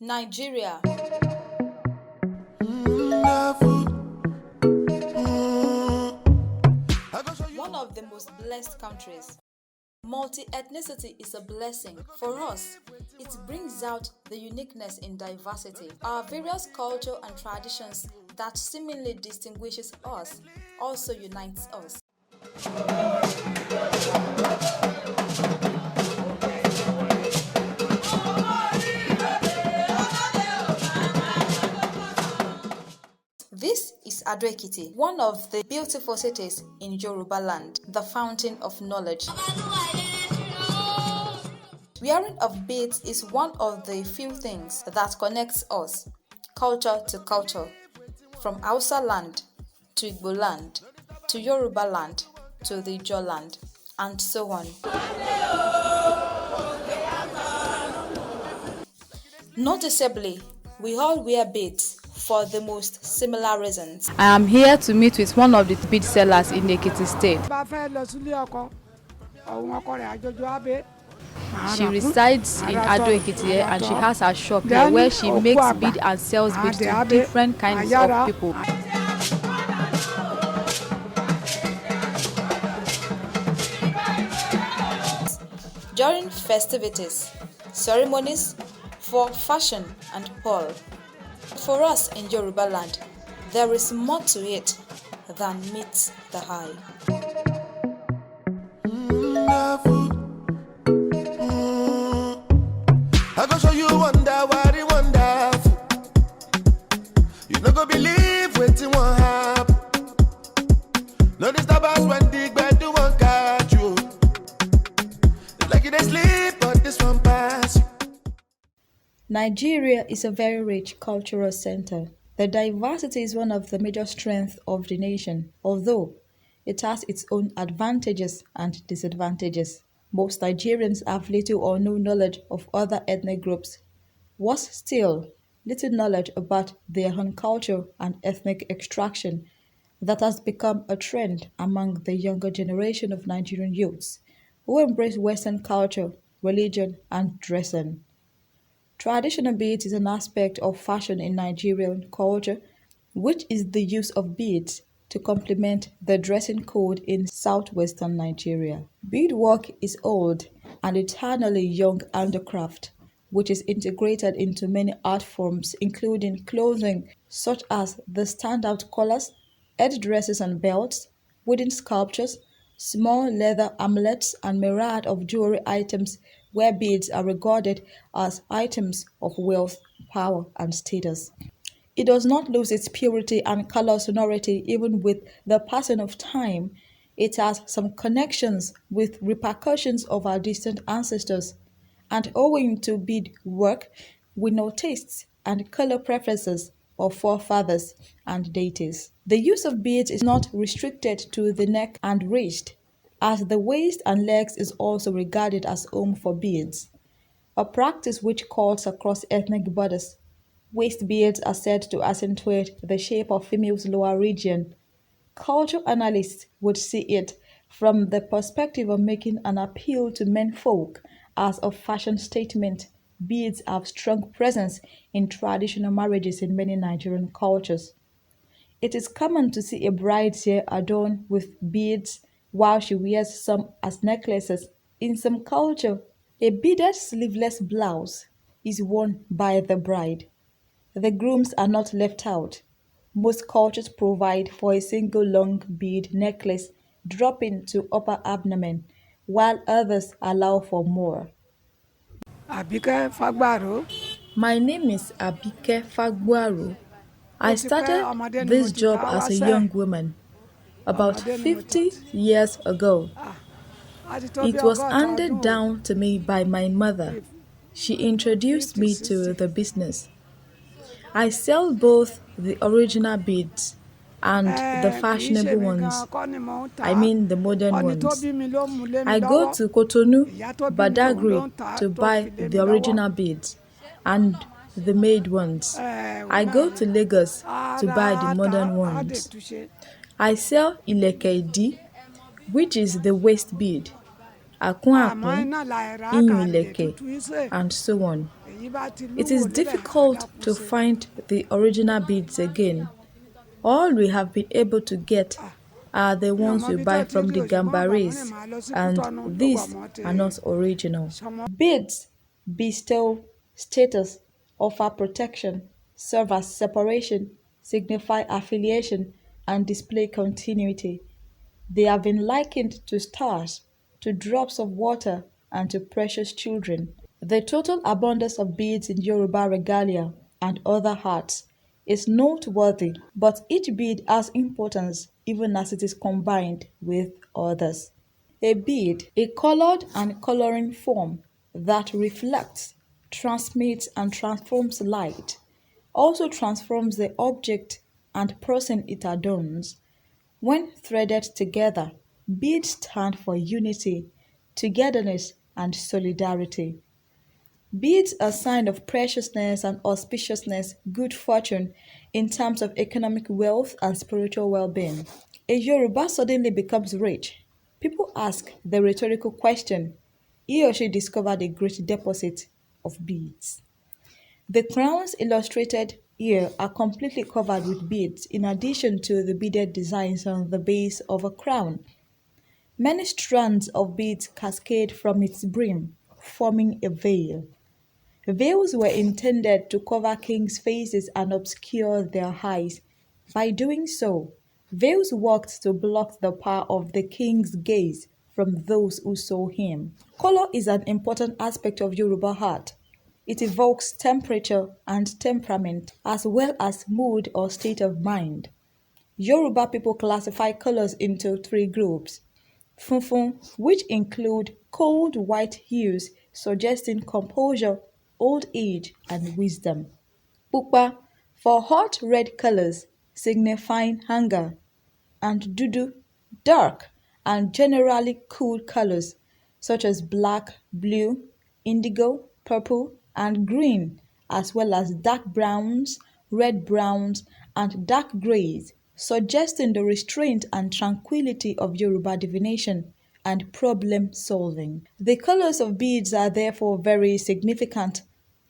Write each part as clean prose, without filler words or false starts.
Nigeria, one of the most blessed countries. Multi-ethnicity is a blessing. For us, it brings out the uniqueness in diversity. Our various culture and traditions that seemingly distinguishes us also unites us. This is Ado-Ekiti, one of the beautiful cities in Yoruba land, the fountain of knowledge. Wearing of beads is one of the few things that connects us, culture to culture, from Hausa land to Igbo land to Yoruba land to the Ijaw land, and so on. Noticeably, we all wear beads for the most similar reasons. I am here to meet with one of the bead sellers in Ekiti State. She resides in Ado-Ekiti and she has her shop here where she makes bead and sells beads to different kinds of people. During festivities, ceremonies, for fashion and ball. For us in Yoruba land, there is more to it than meets the eye. I go show you wonderful. You no go believe wetin wan happen. No disturb us when the gbedu wan catch you. Like you dey sleep, but this one pass you. Nigeria is a very rich cultural center. The diversity is one of the major strengths of the nation, although it has its own advantages and disadvantages. Most Nigerians have little or no knowledge of other ethnic groups. Worse still, little knowledge about their own culture and ethnic extraction that has become a trend among the younger generation of Nigerian youths who embrace Western culture, religion, and dressing. Traditional beads is an aspect of fashion in Nigerian culture, which is the use of beads to complement the dressing code in southwestern Nigeria. Beadwork is old and eternally young handicraft, which is integrated into many art forms, including clothing such as the standout collars, headdresses and belts, wooden sculptures, small leather amulets, and myriad of jewelry items where beads are regarded as items of wealth, power, and status. It does not lose its purity and color sonority even with the passing of time. It has some connections with repercussions of our distant ancestors, and owing to bead work, we know tastes and color preferences of forefathers and deities. The use of beads is not restricted to the neck and wrist, as the waist and legs is also regarded as home for beads, a practice which cuts across ethnic borders. Waist beads are said to accentuate the shape of females' lower region. Culture analysts would see it from the perspective of making an appeal to menfolk as a fashion statement. Beads have strong presence in traditional marriages in many Nigerian cultures. It is common to see a bride's hair adorned with beads while she wears some as necklaces. In some culture, a beaded sleeveless blouse is worn by the bride. The grooms are not left out. Most cultures provide for a single long bead necklace dropping to upper abdomen, while others allow for more. My name is Abike Fagbuaru. I started this job as a young woman about 50 years ago. It was handed down to me by my mother. She introduced me to the business. I sell both the original beads and the fashionable ones. I mean the modern ones. I go to Cotonou, Badagry to buy the original beads and the made ones. I go to Lagos to buy the modern ones. I sell Ileke, which is the waist bead, Akun Akun, Iyun Ileke, and so on. It is difficult to find the original beads again. All we have been able to get are the ones we buy from the gambarees, and these are not original. Beads bestow status, offer protection, serve as separation, signify affiliation, and display continuity. They have been likened to stars, to drops of water, and to precious children. The total abundance of beads in Yoruba regalia and other arts is noteworthy, but each bead has importance even as it is combined with others. A bead, a colored and coloring form that reflects, transmits, and transforms light, also transforms the object and person it adorns. When threaded together, beads stand for unity, togetherness, and solidarity. Beads are a sign of preciousness and auspiciousness, good fortune in terms of economic wealth and spiritual well-being. A Yoruba suddenly becomes rich. People ask the rhetorical question, he or she discovered a great deposit of beads. The crowns illustrated here are completely covered with beads in addition to the beaded designs on the base of a crown. Many strands of beads cascade from its brim, forming a veil. Veils were intended to cover kings' faces and obscure their eyes. By doing so, veils worked to block the power of the king's gaze from those who saw him. Color is an important aspect of Yoruba art. It evokes temperature and temperament as well as mood or state of mind. Yoruba people classify colors into three groups. Funfun, which include cold white hues suggesting composure, old age, and wisdom. Pupa, for hot red colors signifying hunger. And Dudu, dark and generally cool colors such as black, blue, indigo, purple, and green, as well as dark browns, red browns, and dark grays, suggesting the restraint and tranquility of Yoruba divination and problem solving. The colors of beads are therefore very significant.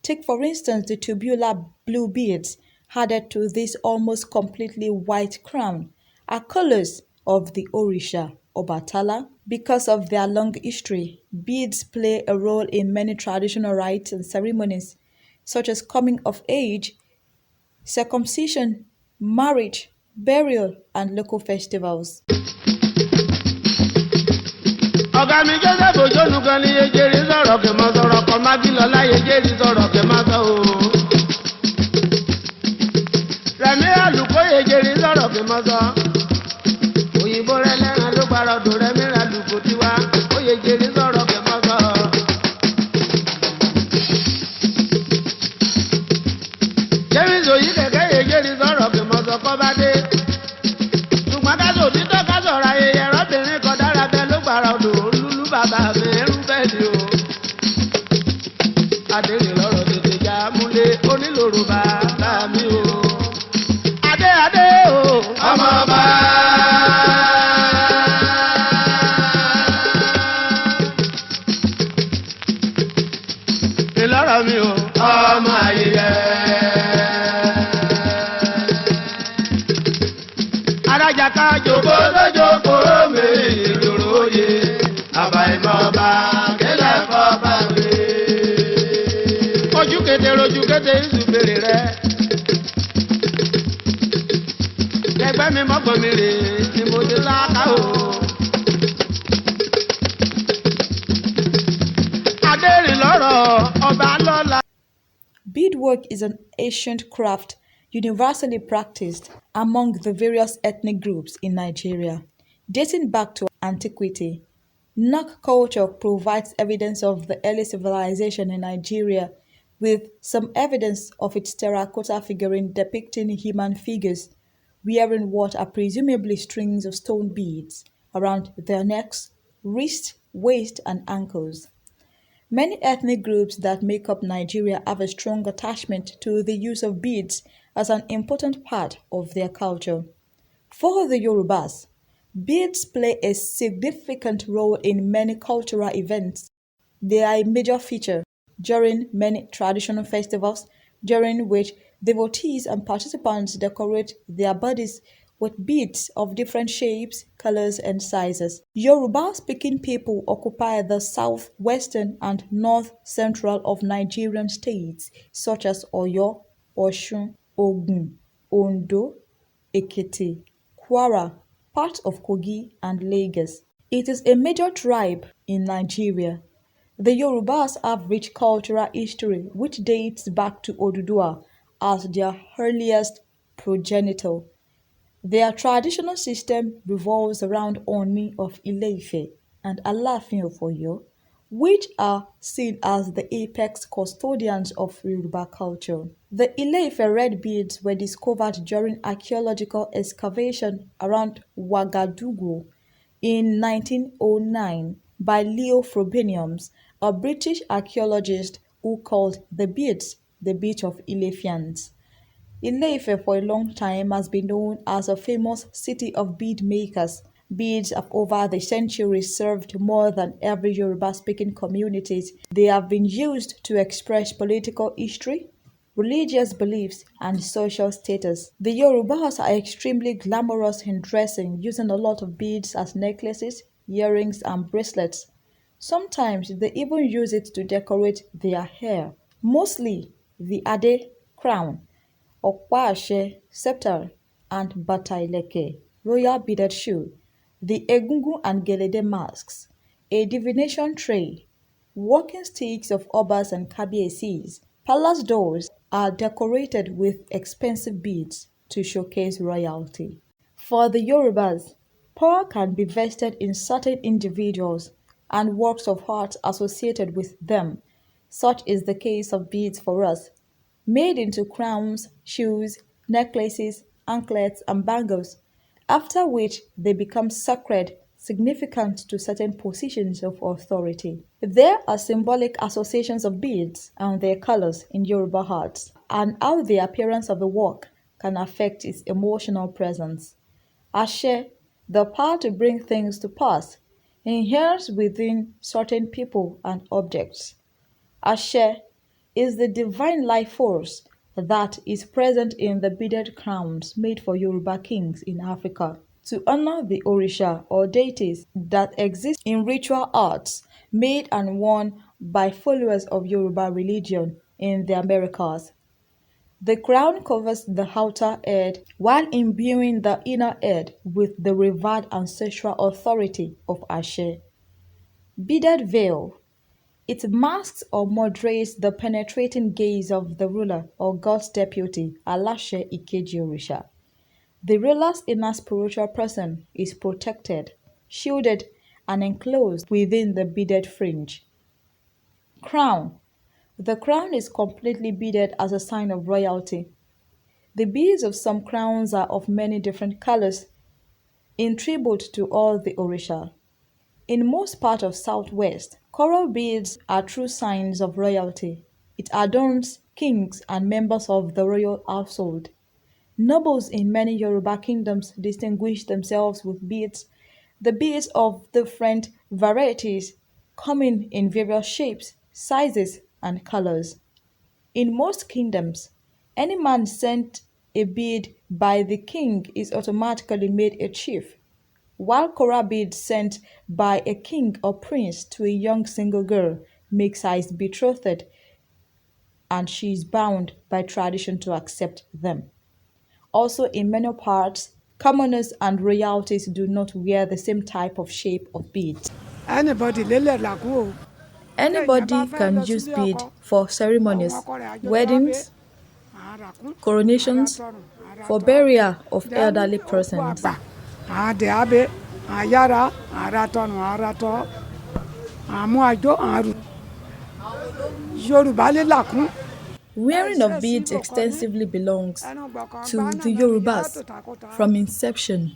Take for instance the tubular blue beads added to this almost completely white crown are colors of the Orisha, Obatala. Because of their long history, beads play a role in many traditional rites and ceremonies, such as coming of age, circumcision, marriage, burial, and local festivals. ọ̀gá mi joseph ojonu kan ní ejeri sọ̀rọ̀ kì mọ́ sọ̀rọ̀ kan mágílọ́lá ejeri sọ̀rọ̀ kì má sọ o. rẹ̀mí àlùkò ejeri sọ̀rọ̀ kì mọ́ sọ. òyìnbó rẹ lẹ́ràn ló gbàrọ̀ dò rẹ̀mí àlùkò tiwa ó ejeri sọ̀rọ̀ kì mọ́ sọ. james oyi kẹ̀kẹ́ ejeri sọ̀rọ̀ kì mọ́ sọ kọ́ bá dé. ṣùgbọ́n ká sọ òtítọ́ ká sọ̀rọ̀ ayẹyẹ rọ́bìnrin kan dára bẹ́ẹ̀ ló gbàrọ̀ dò bàbá mi ń bẹ́ ni o. Adéèrè lọ́rọ̀ tètè já múlé onílòrò bàbá mi o. Adé adé o. Ọmọ ọba. Ìlọ́rọ̀ mi o. Ọmọ ayẹyẹ. Adájàká jòkó lójókòó mi ìdòrò yé. Àbàìmọ̀ba kílẹ̀ fọ́ba mi. Ojú kété rojú kété ìsúbèrè rẹ̀. Ẹgbẹ́ mi mọ́gbọ́n mi rè ni mo ti láká o. Adérìn lọ́rọ̀ ọba lọ́la. Beadwork is an ancient craft universally practiced among the various ethnic groups in Nigeria, dating back to antiquity. Nok culture provides evidence of the early civilization in Nigeria, with some evidence of its terracotta figurine depicting human figures wearing what are presumably strings of stone beads around their necks, wrists, waist, and ankles. Many ethnic groups that make up Nigeria have a strong attachment to the use of beads as an important part of their culture. For the Yorubas, beads play a significant role in many cultural events. They are a major feature during many traditional festivals, during which devotees and participants decorate their bodies with beads of different shapes, colors, and sizes. Yoruba speaking people occupy the southwestern and north central of Nigerian states such as Oyo, Osun, Ogun, Ondo, Ekiti, Kwara, part of Kogi, and Lagos. It is a major tribe in Nigeria. The Yorubas have rich cultural history which dates back to Oduduwa as their earliest progenitor. Their traditional system revolves around Oni of Ile-Ife and Alaafin of Oyo, which are seen as the apex custodians of Yoruba culture. The Ile-Ife red beads were discovered during archaeological excavation around Ouagadougou in 1909 by Leo Frobenius, a British archaeologist who called the beads the beach of Ilefians. Ile-Ife for a long time has been known as a famous city of bead makers. Beads have over the centuries served more than every Yoruba-speaking communities. They have been used to express political history, religious beliefs, and social status. The Yorubas are extremely glamorous in dressing, using a lot of beads as necklaces, earrings, and bracelets. Sometimes they even use it to decorate their hair. Mostly the Ade crown, Okpa-Ase scepter, and Bata-Ileke royal beaded shoe, the Egungun and Gelede masks, a divination tray, walking sticks of Obas and Kabiyesi's. Palace doors are decorated with expensive beads to showcase royalty. For the Yorubas, power can be vested in certain individuals and works of art associated with them. Such is the case of beads for us, made into crowns, shoes, necklaces, anklets, and bangles, after which they become sacred, significant to certain positions of authority. There are symbolic associations of beads and their colors in Yoruba art, and how the appearance of a work can affect its emotional presence. Ashe, the power to bring things to pass, inheres within certain people and objects. Ashe is the divine life force that is present in the beaded crowns made for Yoruba kings in Africa to honor the Orisha or deities that exist in ritual arts made and worn by followers of Yoruba religion in the Americas. The crown covers the outer head while imbuing the inner head with the revered ancestral authority of Ashe. Beaded veil. It masks or moderates the penetrating gaze of the ruler or God's deputy, Alashe Ikeji Orisha. The ruler's inner spiritual person is protected, shielded, and enclosed within the beaded fringe. Crown. The crown is completely beaded as a sign of royalty. The beads of some crowns are of many different colors, in tribute to all the Orisha. In most part of Southwest, coral beads are true signs of royalty. It adorns kings and members of the royal household. Nobles in many Yoruba kingdoms distinguish themselves with beads. The beads of different varieties, coming in various shapes, sizes, and colors. In most kingdoms, any man sent a bead by the king is automatically made a chief, while coral beads sent by a king or prince to a young single girl makes her his betrothed, and she is bound by tradition to accept them. Also, in many parts, commoners and royalties do not wear the same type of shape of beads. Anybody can use bead for ceremonies, weddings, coronations, for burial of elderly persons. Wearing of beads extensively belongs to the Yorubas from inception.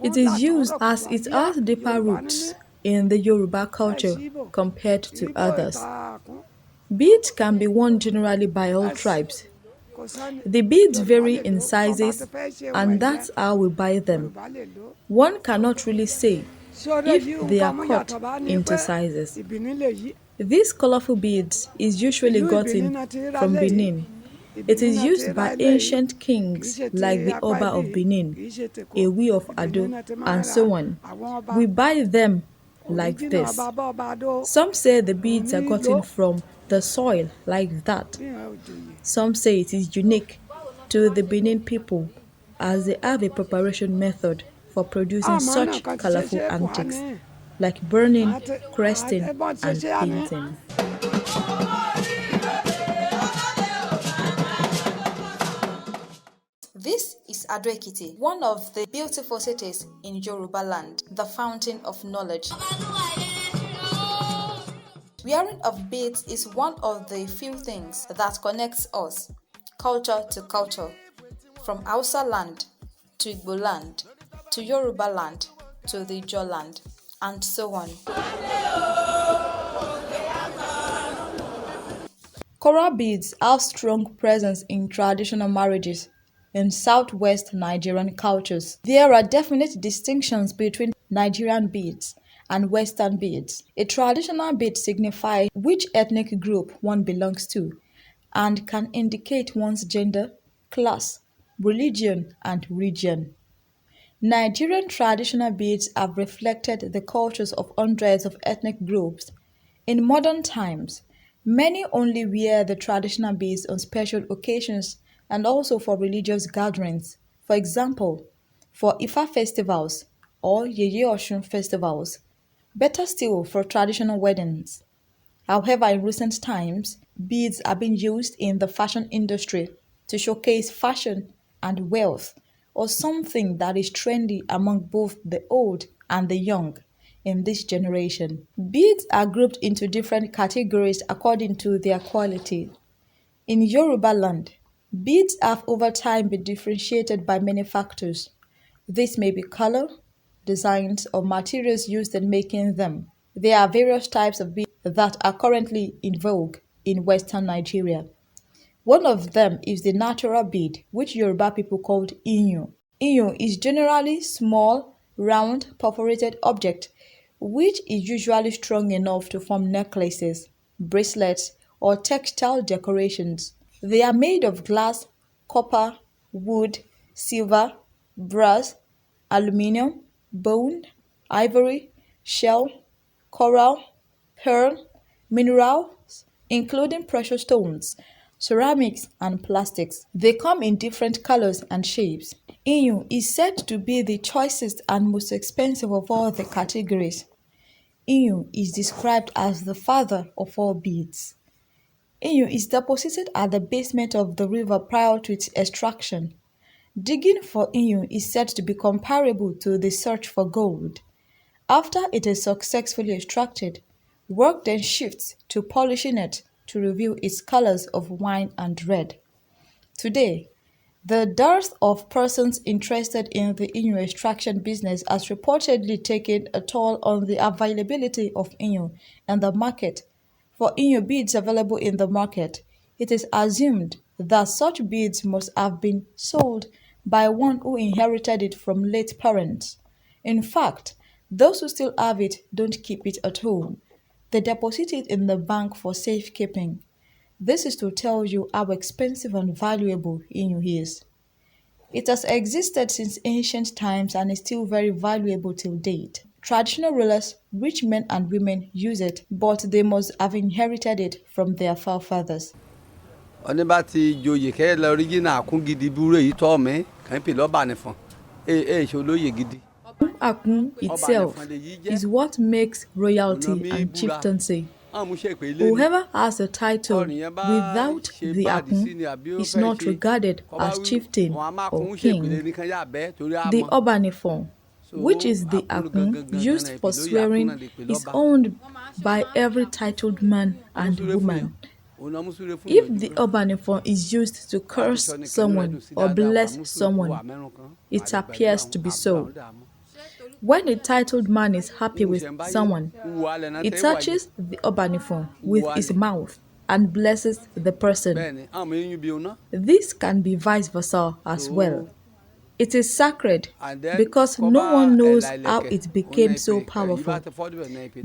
It is used as it has deeper roots in the Yoruba culture compared to others. Beads can be worn generally by all tribes. The beads vary in sizes, and that's how we buy them. One cannot really say if they are cut into sizes. These colorful beads is usually gotten from Benin. It is used by ancient kings like the Oba of Benin, Ewi of Ado, and so on. We buy them like this. Some say the beads are gotten from the soil like that. Some say it is unique to the Benin people as they have a preparation method for producing such colorful antiques like burning, cresting, and painting. This is Ado-Ekiti, one of the beautiful cities in Yoruba land, the fountain of knowledge. Wearing of beads is one of the few things that connects us, culture to culture, from Hausa land to Igbo land to Yoruba land to the Ijaw land, and so on. Coral beads have strong presence in traditional marriages in southwest Nigerian cultures. There are definite distinctions between Nigerian beads and Western beads. A traditional bead signifies which ethnic group one belongs to and can indicate one's gender, class, religion, and region. Nigerian traditional beads have reflected the cultures of hundreds of ethnic groups. In modern times, many only wear the traditional beads on special occasions and also for religious gatherings. For example, for Ifa festivals or Yeye Osun festivals. Better still for traditional weddings. However, in recent times, beads are being used in the fashion industry to showcase fashion and wealth, or something that is trendy among both the old and the young in this generation. Beads are grouped into different categories according to their quality. In Yoruba land, beads have over time been differentiated by many factors. This may be color, designs, or materials used in making them. There are various types of beads that are currently in vogue in Western Nigeria. One of them is the natural bead, which Yoruba people called iyun. Iyun is generally small, round, perforated object, which is usually strong enough to form necklaces, bracelets, or textile decorations. They are made of glass, copper, wood, silver, brass, aluminium, bone, ivory, shell, coral, pearl, minerals, including precious stones, ceramics, and plastics. They come in different colors and shapes. Iyun is said to be the choicest and most expensive of all the categories. Iyun is described as the father of all beads. Iyun is deposited at the basement of the river prior to its extraction. Digging for iyun is said to be comparable to the search for gold. After it is successfully extracted, work then shifts to polishing it to reveal its colors of wine and red. Today, the dearth of persons interested in the iyun extraction business has reportedly taken a toll on the availability of iyun in the market. For iyun beads available in the market, it is assumed that such beads must have been sold by one who inherited it from late parents. In fact, those who still have it don't keep it at home. They deposit it in the bank for safekeeping. This is to tell you how expensive and valuable iyun is. It has existed since ancient times and is still very valuable till date. Traditional rulers, rich men and women use it, but they must have inherited it from their forefathers. Akun itself is what makes royalty and chieftaincy. Whoever has a title without the Akun is not regarded as chieftain or king. The Obanifon, which is the Akun used for swearing, is owned by every titled man and woman. If the Obanifon is used to curse someone or bless someone, it appears to be so. When a titled man is happy with someone, he touches the Obanifon with his mouth and blesses the person. This can be vice versa as well. It is sacred because no one knows how it became so powerful,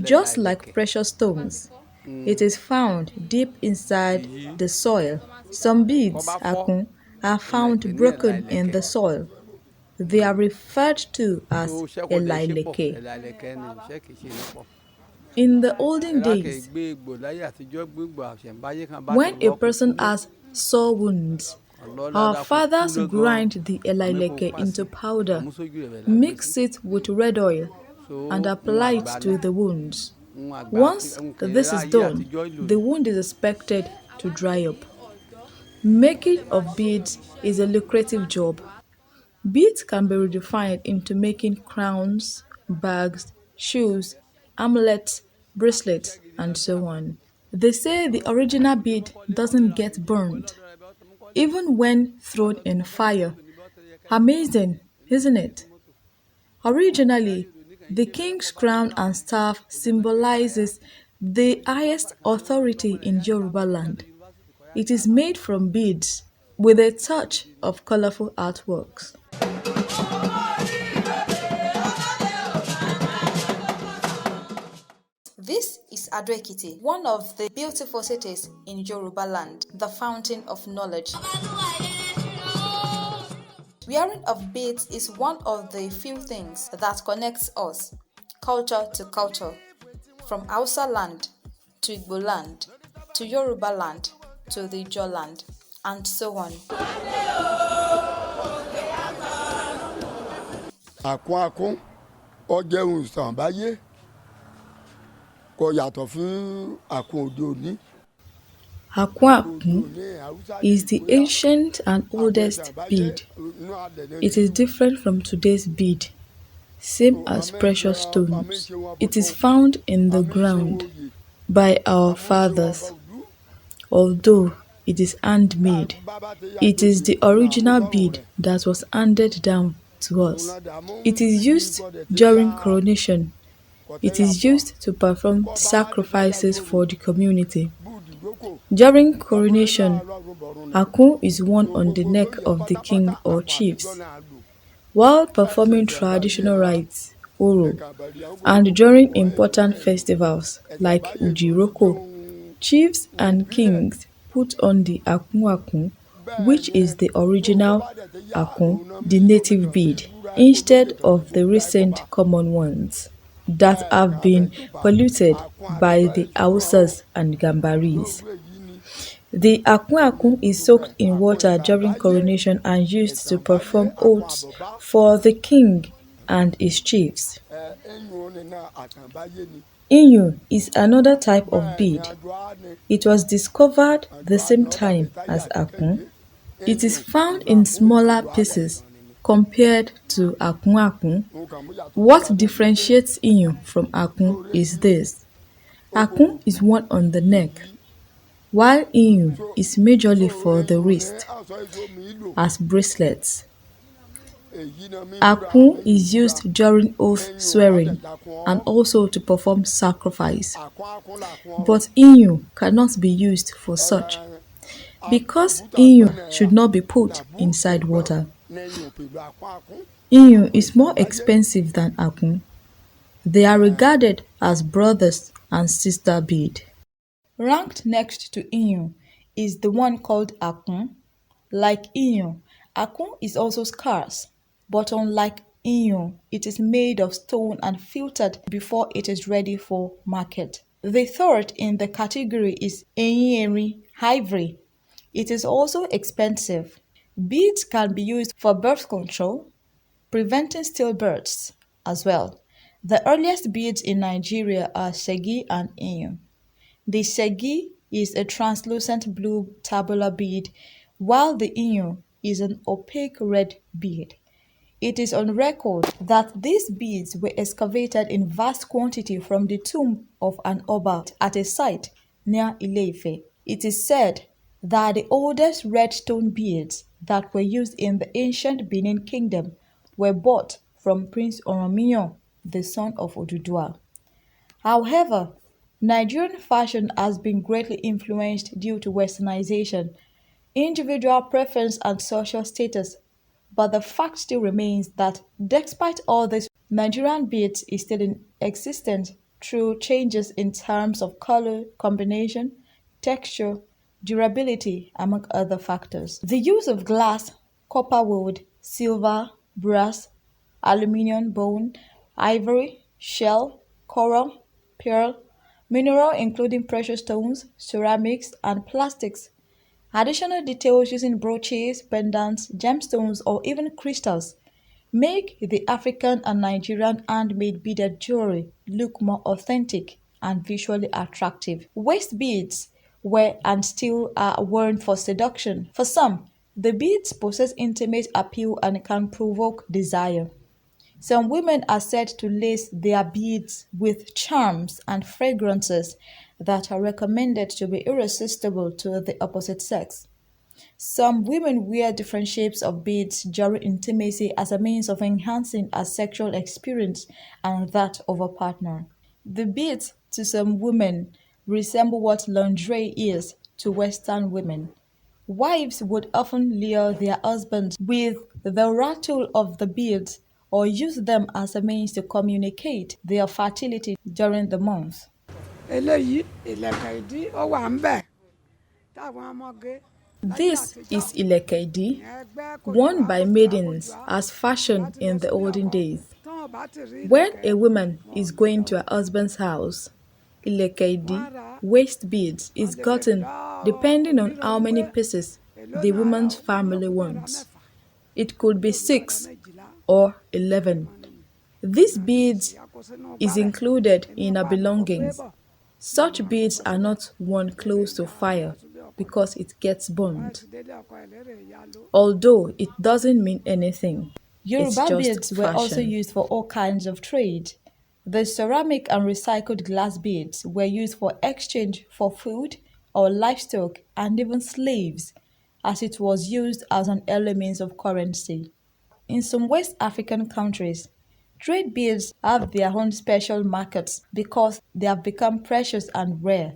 just like precious stones. It is found deep inside the soil. Some beads, akun, are found broken in the soil. They are referred to as elaileke. In the olden days, when a person has sore wounds, our fathers grind the elaileke into powder, mix it with red oil, and apply it to the wounds. Once this is done, the wound is expected to dry up. Making of beads is a lucrative job. Beads can be redefined into making crowns, bags, shoes, amulets, bracelets, and so on. They say the original bead doesn't get burned, even when thrown in fire. Amazing, isn't it? Originally, the king's crown and staff symbolizes the highest authority in Yoruba land. It is made from beads with a touch of colorful artworks. This is Ado-Ekiti, one of the beautiful cities in Yoruba land, the fountain of knowledge. Wearing of beads is one of the few things that connects us, culture to culture, from Hausa land to Igbo land to Yoruba land to the Ijaw land, and so on. Àkúnakún ó jẹ́ ohun ìṣẹ̀ǹbáyé kò yàtọ̀ fún àkún òde òní. Akun is the ancient and oldest bead. It is different from today's bead, same as precious stones. It is found in the ground by our fathers. Although it is handmade, it is the original bead that was handed down to us. It is used during coronation. It is used to perform sacrifices for the community. During coronation, akun is worn on the neck of the king or chiefs. While performing traditional rites, oro, and during important festivals like Ujiroko, chiefs and kings put on the akun, which is the original akun, the native bead, instead of the recent common ones that have been polluted by the Hausas and Gambaris. The akun is soaked in water during coronation and used to perform oaths for the king and his chiefs. Iyun is another type of bead. It was discovered the same time as akun. It is found in smaller pieces compared to akun. What differentiates iyun from akun is this. Akun is worn on the neck, while iyun is majorly for the wrist, as bracelets. Akun is used during oath swearing and also to perform sacrifice. But iyun cannot be used for such, because iyun should not be put inside water. Iyun is more expensive than akun. They are regarded as brothers and sister bead. Ranked next to iyun is the one called akun. Like iyun, akun is also scarce, but unlike iyun, it is made of stone and filtered before it is ready for market. The third in the category is eyin ivory. It is also expensive. Beads can be used for birth control, preventing stillbirths as well. The earliest beads in Nigeria are segi and iyun. The segi is a translucent blue tabular bead, while the iyun is an opaque red bead. It is on record that these beads were excavated in vast quantity from the tomb of an Oba at a site near Ile-Ife. It is said that the oldest red stone beads that were used in the ancient Benin Kingdom were bought from Prince Oromiyan, the son of Oduduwa. However, Nigerian fashion has been greatly influenced due to westernization, individual preference and social status, but the fact still remains that despite all this, Nigerian beads is still in existence through changes in terms of color, combination, texture, durability, among other factors. The use of glass, copper wood, silver, brass, aluminum, bone, ivory, shell, coral, pearl, mineral including precious stones, ceramics, and plastics. Additional details using brooches, pendants, gemstones, or even crystals make the African and Nigerian handmade beaded jewelry look more authentic and visually attractive. Waist beads were and still are worn for seduction. For some, the beads possess intimate appeal and can provoke desire. Some women are said to lace their beads with charms and fragrances that are recommended to be irresistible to the opposite sex. Some women wear different shapes of beads during intimacy as a means of enhancing a sexual experience and that of a partner. The beads to some women resemble what lingerie is to Western women. Wives would often lure their husbands with the rattle of the beads or use them as a means to communicate their fertility during the month. This is Ilekedi, worn by maidens as fashion in the olden days. When a woman is going to her husband's house, Ilekedi waist beads is gotten depending on how many pieces the woman's family wants. It could be 6 or 11. These beads is included in her belongings. Such beads are not worn close to fire because it gets burned. Although it doesn't mean anything. It's Yoruba just beads were also fashion. used for all kinds of trade. The ceramic and recycled glass beads were used for exchange for food or livestock and even slaves, as it was used as an early means of currency. In some West African countries, trade beads have their own special markets because they have become precious and rare.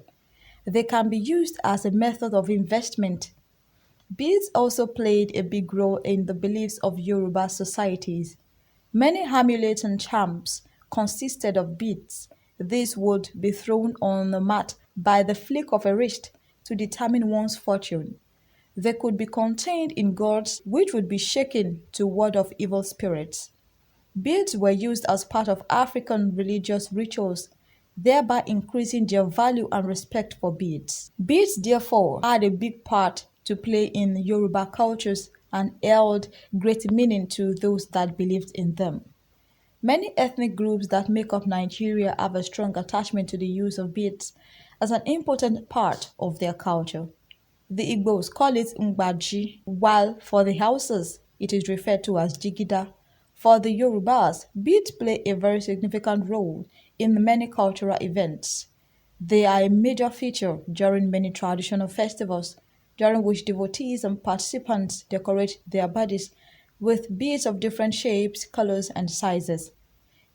They can be used as a method of investment. Beads also played a big role in the beliefs of Yoruba societies. Many amulets and charms consisted of beads. These would be thrown on a mat by the flick of a wrist to determine one's fortune. They could be contained in gourds which would be shaken to ward off evil spirits. Beads were used as part of African religious rituals, thereby increasing their value and respect for beads. Beads, therefore, had a big part to play in Yoruba cultures and held great meaning to those that believed in them. Many ethnic groups that make up Nigeria have a strong attachment to the use of beads as an important part of their culture. The Igbos call it Ngbaji, while for the Hausas it is referred to as Jigida. For the Yorubas, beads play a very significant role in many cultural events. They are a major feature during many traditional festivals, during which devotees and participants decorate their bodies with beads of different shapes, colors, and sizes.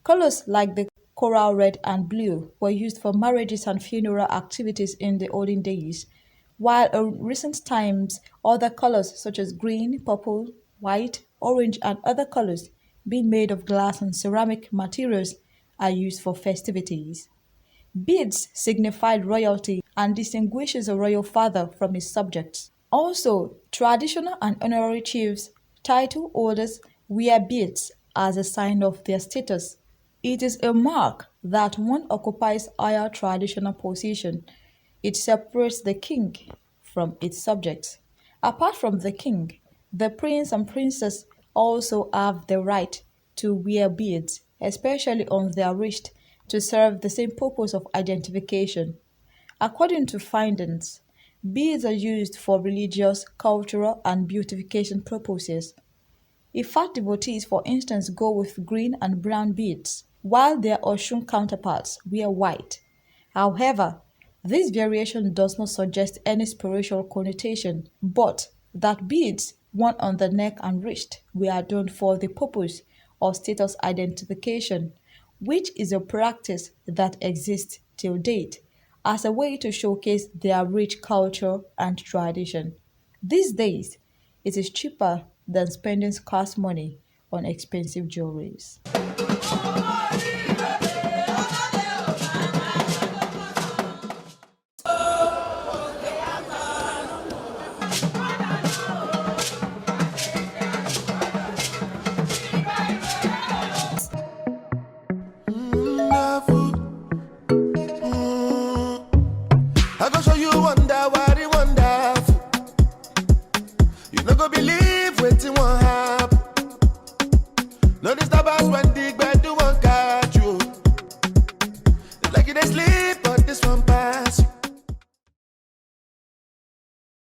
Colors like the coral red and blue were used for marriages and funeral activities in the olden days, while in recent times other colors such as green, purple, white, orange, and other colors being made of glass and ceramic materials are used for festivities. Beads signified royalty and distinguishes a royal father from his subjects. Also, traditional and honorary chiefs, title holders wear beads as a sign of their status. It is a mark that one occupies higher traditional position. It separates the king from its subjects. Apart from the king, the prince and princess also have the right to wear beads, especially on their wrist, to serve the same purpose of identification. According to findings, beads are used for religious, cultural, and beautification purposes. Ifat devotees, for instance, go with green and brown beads, while their Oshun counterparts wear white. However, this variation does not suggest any spiritual connotation, but that beads worn on the neck and wrist were adorned for the purpose of status identification, which is a practice that exists till date as a way to showcase their rich culture and tradition. These days, it is cheaper than spending scarce money on expensive jewelries. go believe